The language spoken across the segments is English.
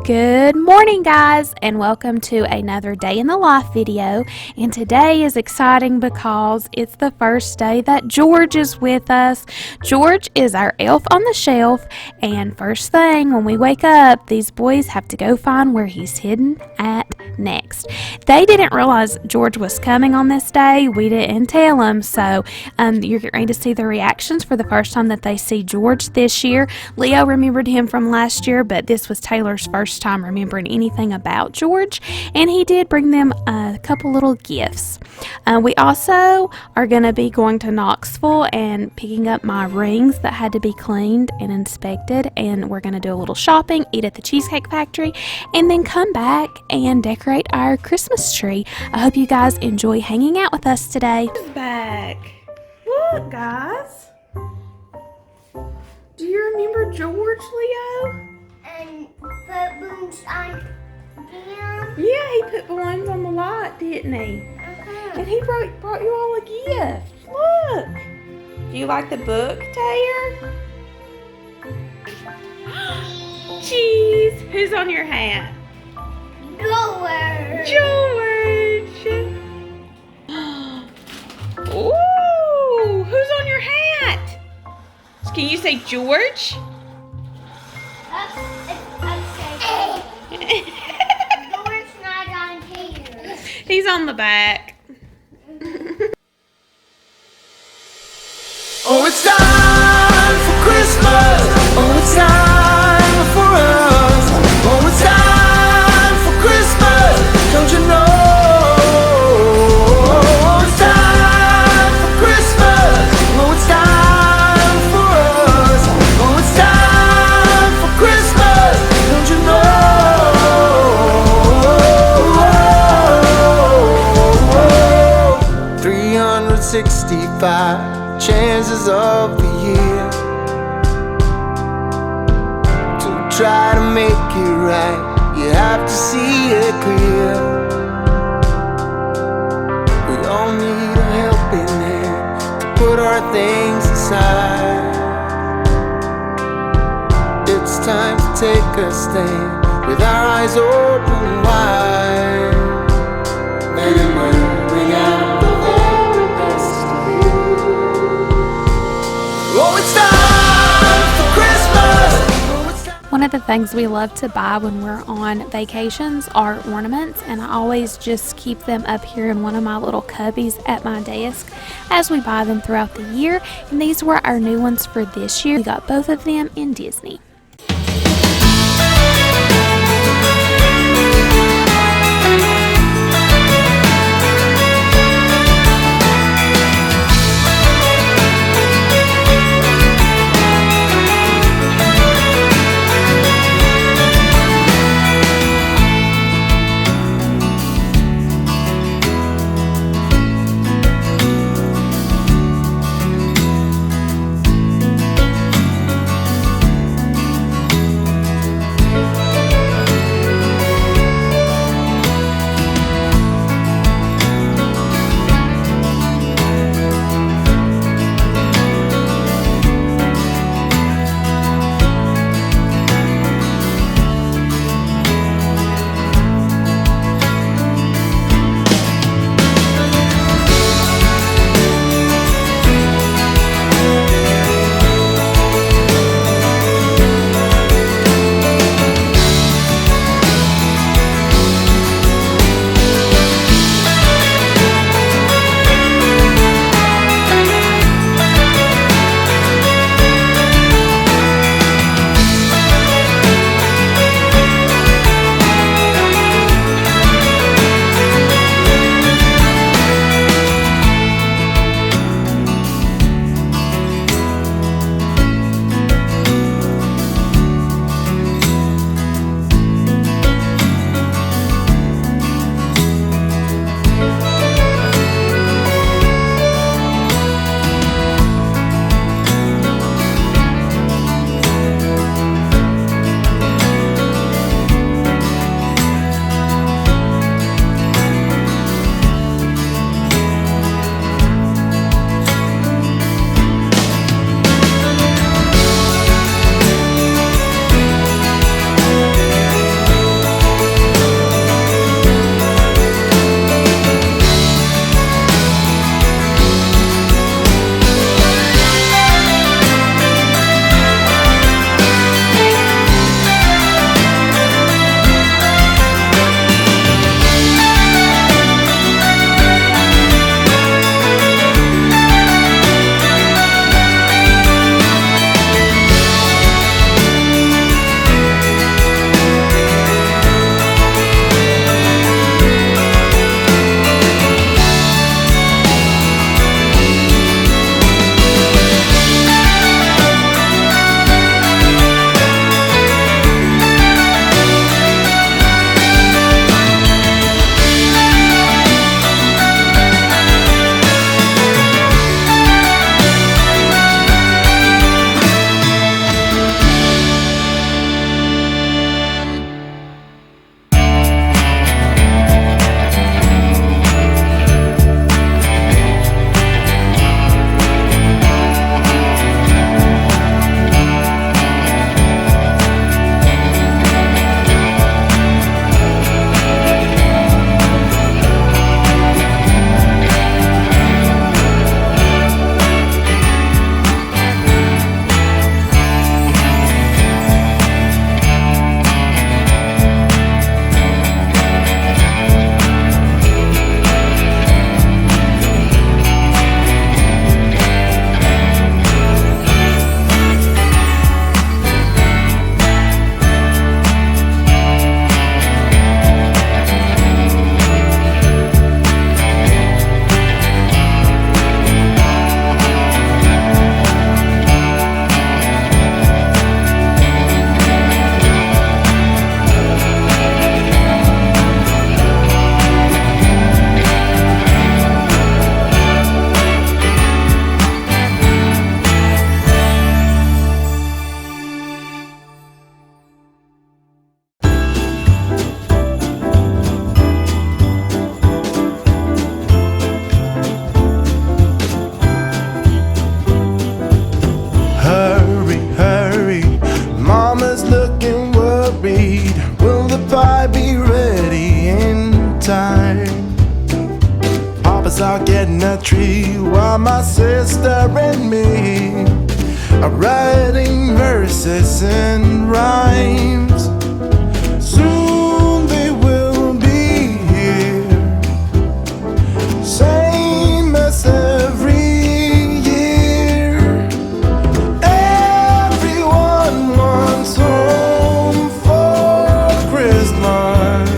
Good morning, guys, and welcome to another day in the life video. And today is exciting because it's the first day that George is with us. George is our elf on the shelf, and first thing when we wake up, these boys have to go find where he's hidden at next. They didn't realize George was coming on this day. We didn't tell them, so you're getting ready to see the reactions for the first time that they see George this year. Leo remembered him from last year, but this was Taylor's first time remembering anything about George, and he did bring them a couple little gifts. We also are going to be going to Knoxville and picking up my rings that had to be cleaned and inspected, and we're going to do a little shopping, eat at the Cheesecake Factory, and then come back and decorate our Christmas tree. I hope you guys enjoy hanging out with us today. Back. Look, guys. Do you remember George, Leo? And put balloons on them. Yeah, he put balloons on the light, didn't he? And he brought you all a gift. Look. Do you like the book, Taylor? Jeez. Who's on your hat? George. George. Ooh, who's on your hat? Can you say George? George not on here. He's on the back. Oh, it's time for Christmas. Oh, it's time for us. Oh, it's time for Christmas. Don't you know? Oh, it's time for Christmas. Oh, it's time for us. Oh, it's time for Christmas. Don't you know? 365 chances of the year to try to make it right. You have to see it clear. We all need a helping hand to put our things aside. It's time to take a stand with our eyes open wide. Let it bring out the very best of you. Oh, it's time for Christmas. Oh, it's time. One of the things we love to buy when we're on vacations are ornaments, and I always just keep them up here in one of my little cubbies at my desk as we buy them throughout the year. And these were our new ones for this year. We got both of them in Disney. while my sister and me are writing verses and rhymes. Soon they will be here, same as every year. Everyone wants home for Christmas.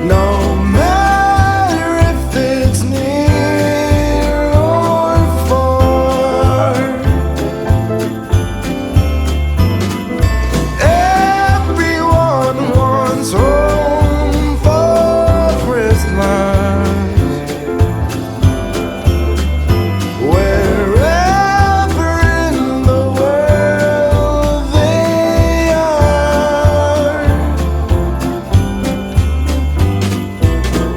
No matter if it's near or far, everyone wants home for Christmas. Wherever in the world they are,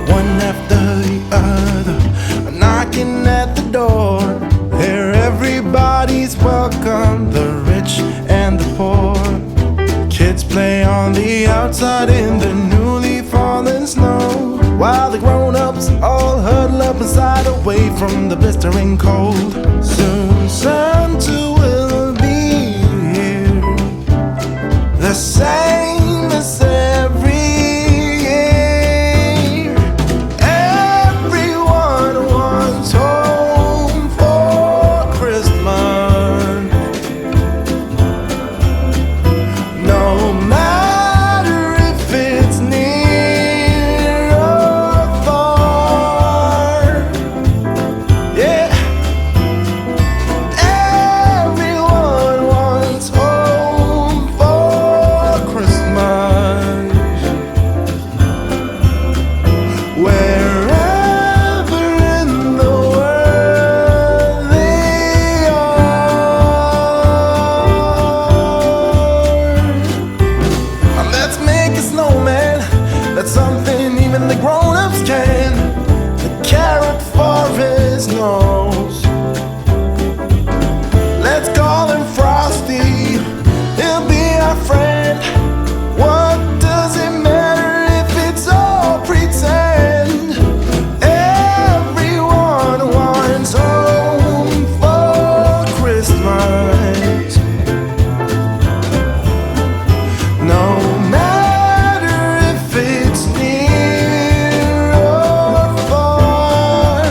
one after the other are knocking at the door. Here everybody's welcome, the rich and the poor. Kids play on the outside in the newly fallen snow, while the grown-ups all huddle up inside away from the blistering cold. Soon Santa will be here, the same as every year. Everyone wants home for Christmas. No matter if it's near or far, yeah. Everyone wants home for Christmas. Wherever in the world they are. Let's make a snowman. That's something even the grown-ups can. The carrot for his nose. Let's call him Frosty. He'll be our friend. What does it matter if it's all pretend? Everyone wants home for Christmas. No matter if it's near or far,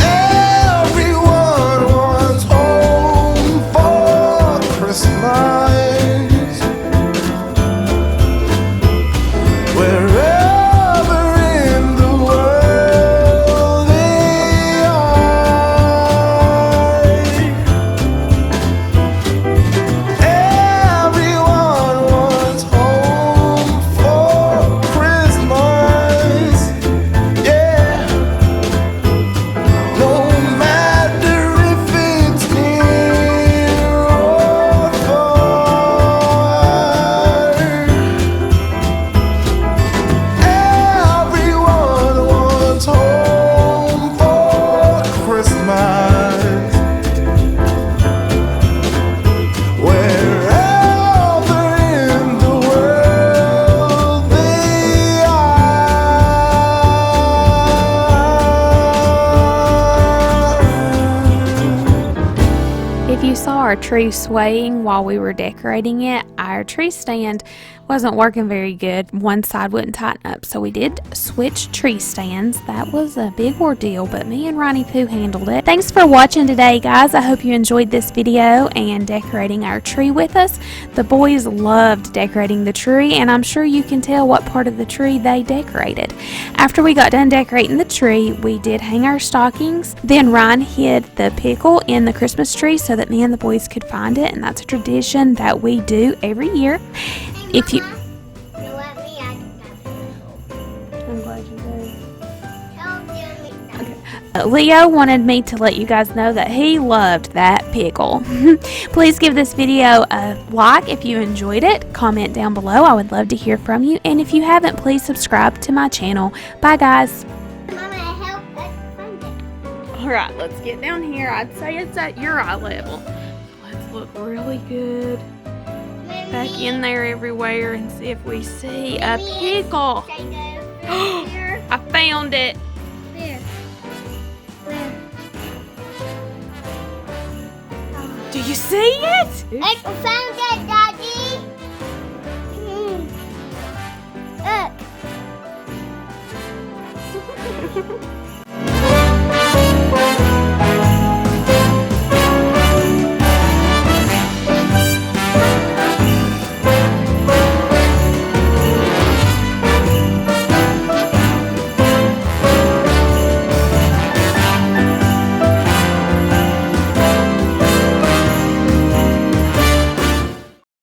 everyone wants home for Christmas. Wherever in the world they are, everyone wants home for Christmas. Yeah. No matter if it's near or far, everyone wants home for Christmas. Wherever in the world they are. If you saw our tree swaying while we were decorating it, our tree stand wasn't working very good. One side wouldn't tighten up, so we did switch tree stands. That was a big ordeal, but me and Ronnie Pooh handled it. Thanks for watching today, guys. I hope you enjoyed this video and decorating our tree with us. The boys loved decorating the tree, and I'm sure you can tell what part of the tree they decorated. After we got done decorating the tree, we did hang our stockings. Then Ryan hid the pickle in the Christmas tree so that me and the boys could find it, and that's a tradition that we do every year. If you... You let me, I can have it. I'm glad you did. Tell Jimmy. Leo wanted me to let you guys know that he loved that pickle. Please give this video a like if you enjoyed it. Comment down below. I would love to hear from you. And if you haven't, please subscribe to my channel. Bye, guys. Mama, help us find it. Alright, let's get down here. I'd say it's at your eye level. Let's look really good. Maybe back in there everywhere and see if we see a pickle. Here. I found it. Here. Where? Do you see it? I found it, Daddy. Look.